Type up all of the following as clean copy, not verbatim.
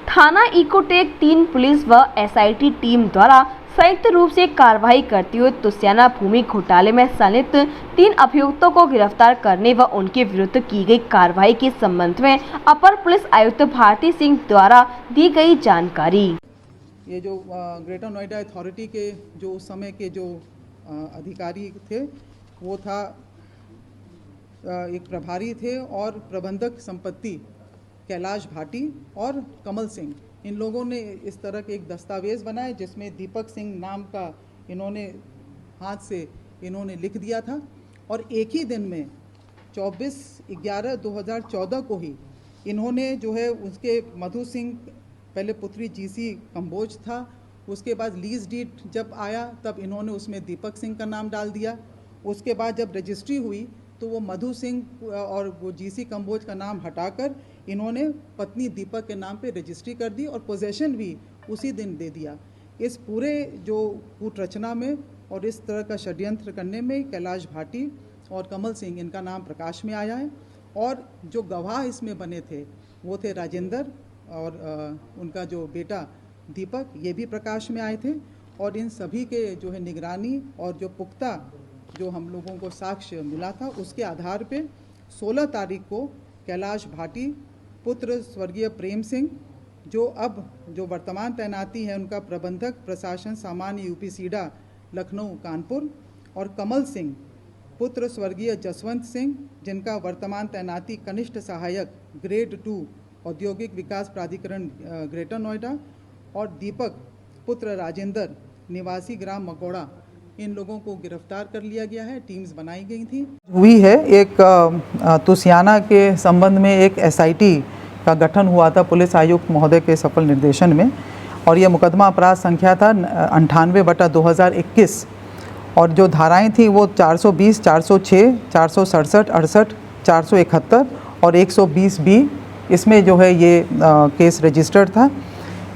थाना Ecotech 3 police व SIT team द्वारा संयुक्त रूप से कार्रवाई करते हुए तुसियाना भूमि घोटाले में संलिप्त 3 अभियुक्तों को गिरफ्तार करने व उनके विरुद्ध की गई कार्रवाई के संबंध में अपर पुलिस आयुक्त भारती सिंह द्वारा दी गई जानकारी। ये जो ग्रेटर नोएडा अथॉरिटी के जो उस समय के जो अधिकारी थे वो था एक प्रभारी थे और प्रबंधक संपत्ति कैलाश भाटी और कमल सिंह। इन लोगों ने इस तरह के एक दस्तावेज़ बनाए जिसमें दीपक सिंह नाम का इन्होंने हाथ से इन्होंने लिख दिया था और एक ही दिन में 24/11/2014 को ही इन्होंने जो है उसके मधु सिंह, पहले पुत्री जीसी कंबोज था, उसके बाद लीज डीड जब आया तब इन्होंने उसमें दीपक सिंह का नाम डाल दिया। उसके बाद जब रजिस्ट्री हुई तो वो मधु सिंह और वो जीसी कंबोज का नाम हटाकर इन्होंने पत्नी दीपक के नाम पे रजिस्ट्री कर दी और पोजेशन भी उसी दिन दे दिया। इस पूरे जो कूट रचना में और इस तरह का षड्यंत्र करने में कैलाश भाटी और कमल सिंह इनका नाम प्रकाश में आया है और जो गवाह इसमें बने थे वो थे राजेंद्र और उनका जो बेटा दीपक, ये भी प्रकाश में आए थे। और इन सभी के जो है निगरानी और जो पुख्ता जो हम लोगों को साक्ष्य मिला था उसके आधार पे 16 तारीख को कैलाश भाटी पुत्र स्वर्गीय प्रेम सिंह जो वर्तमान तैनाती है उनका प्रबंधक प्रशासन सामान्य यूपी सीडा लखनऊ कानपुर, और कमल सिंह पुत्र स्वर्गीय जसवंत सिंह जिनका वर्तमान तैनाती कनिष्ठ सहायक ग्रेड 2 औद्योगिक विकास प्राधिकरण ग्रेटर नोएडा, और दीपक पुत्र राजेंद्र निवासी ग्राम मकोड़ा, इन लोगों को गिरफ्तार कर लिया गया है। टीम्स बनाई गई थी हुई है। एक तुसियाना के संबंध में एक एसआईटी का गठन हुआ था पुलिस आयुक्त महोदय के सफल निर्देशन में और ये मुकदमा अपराध संख्या था 98/2021 और जो धाराएं थी वो 420, 406, 467, 68, 471 और 120B इसमें जो है ये केस रजिस्टर्ड था।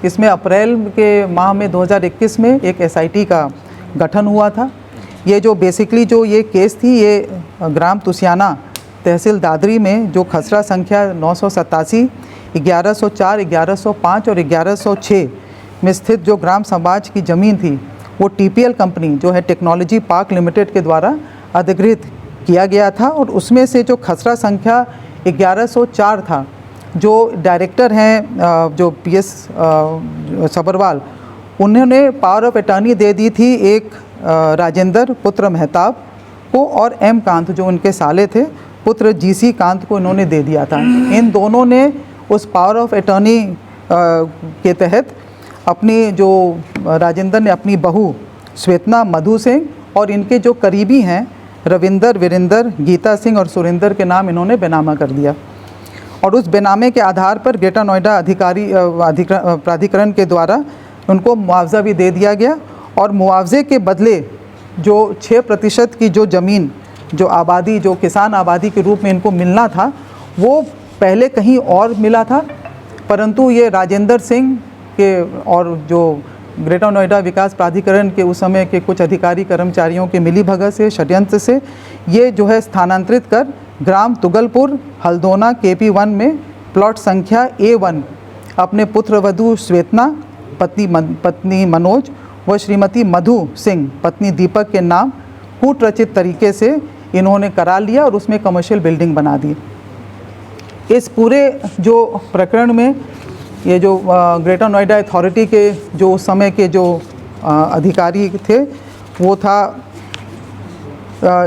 इसमें अप्रैल के माह में 2021 में एक एसआईटी का गठन हुआ था। ये जो बेसिकली जो ये केस थी ये ग्राम तुसियाना तहसील दादरी में जो खसरा संख्या 987, 1104, 1105 और 1106 में स्थित जो ग्राम समाज की ज़मीन थी वो टीपीएल कंपनी जो है टेक्नोलॉजी पार्क लिमिटेड के द्वारा अधिग्रहित किया गया था और उसमें से जो खसरा संख्या 1104 था, जो डायरेक्टर हैं जो पीएस सबरवाल, उन्होंने पावर ऑफ अटर्नी दे दी थी एक राजेंद्र पुत्र मेहताब को और एम कांत जो उनके साले थे पुत्र जीसी कांत को इन्होंने दे दिया था। इन दोनों ने उस पावर ऑफ अटर्नी के तहत अपनी जो राजेंद्र ने अपनी बहू श्वेतना मधु सिंह और इनके जो करीबी हैं रविंदर, वीरेंद्र, गीता सिंह और सुरेंद्र के नाम इन्होंने बेनामा कर दिया और उस बेनामे के आधार पर ग्रेटर नोएडा प्राधिकरण के द्वारा उनको मुआवजा भी दे दिया गया और मुआवजे के बदले जो 6% की जो ज़मीन जो आबादी जो किसान आबादी के रूप में इनको मिलना था वो पहले कहीं और मिला था, परंतु ये राजेंद्र सिंह के और जो ग्रेटर नोएडा विकास प्राधिकरण के उस समय के कुछ अधिकारी कर्मचारियों के मिलीभगत से षड्यंत्र से ये जो है स्थानांतरित कर ग्राम तुगलपुर हल्दोना KP1 में प्लॉट संख्या A1 अपने पुत्र वधू श्वेतना पत्नी मनोज व श्रीमती मधु सिंह पत्नी दीपक के नाम कूटरचित तरीके से इन्होंने करा लिया और उसमें कमर्शियल बिल्डिंग बना दी। इस पूरे जो प्रकरण में ये जो ग्रेटर नोएडा अथॉरिटी के जो उस समय के जो अधिकारी थे वो था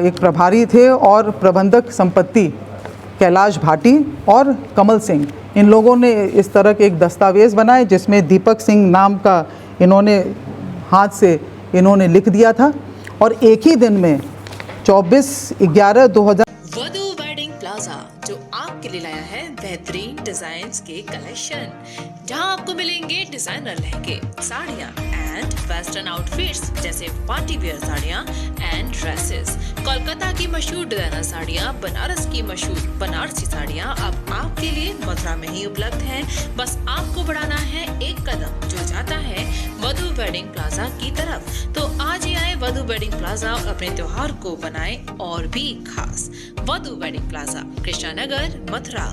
एक प्रभारी थे और प्रबंधक संपत्ति कैलाश भाटी और कमल सिंह। इन लोगों ने इस तरह के एक दस्तावेज़ बनाए जिसमें दीपक सिंह नाम का इन्होंने हाथ से इन्होंने लिख दिया था और एक ही दिन में 24/11/2000 वधू वेडिंग प्लाजा जो आपके लिए लाया है बेहतरीन डिजाइन्स के कलेक्शन, जहां आपको मिलेंगे डिजाइनर लहंगे, साड़ियां एंड वेस्टर्न आउटफिट्स जैसे पार्टी वेयर साड़ियां एंड ड्रेसेस, कोलकाता की मशहूर डिजाइनर साड़ियां, बनारस की मशहूर बनारसी साड़ियां अब आपके लिए मथुरा में ही उपलब्ध हैं। बस आपको बढ़ाना है एक कदम जो जाता है वधू वेडिंग प्लाजा की तरफ। तो आज ही आए वधू वेडिंग प्लाजा और अपने त्योहार को बनाए और भी खास। वधू वेडिंग प्लाजा, कृष्णा नगर, मथुरा।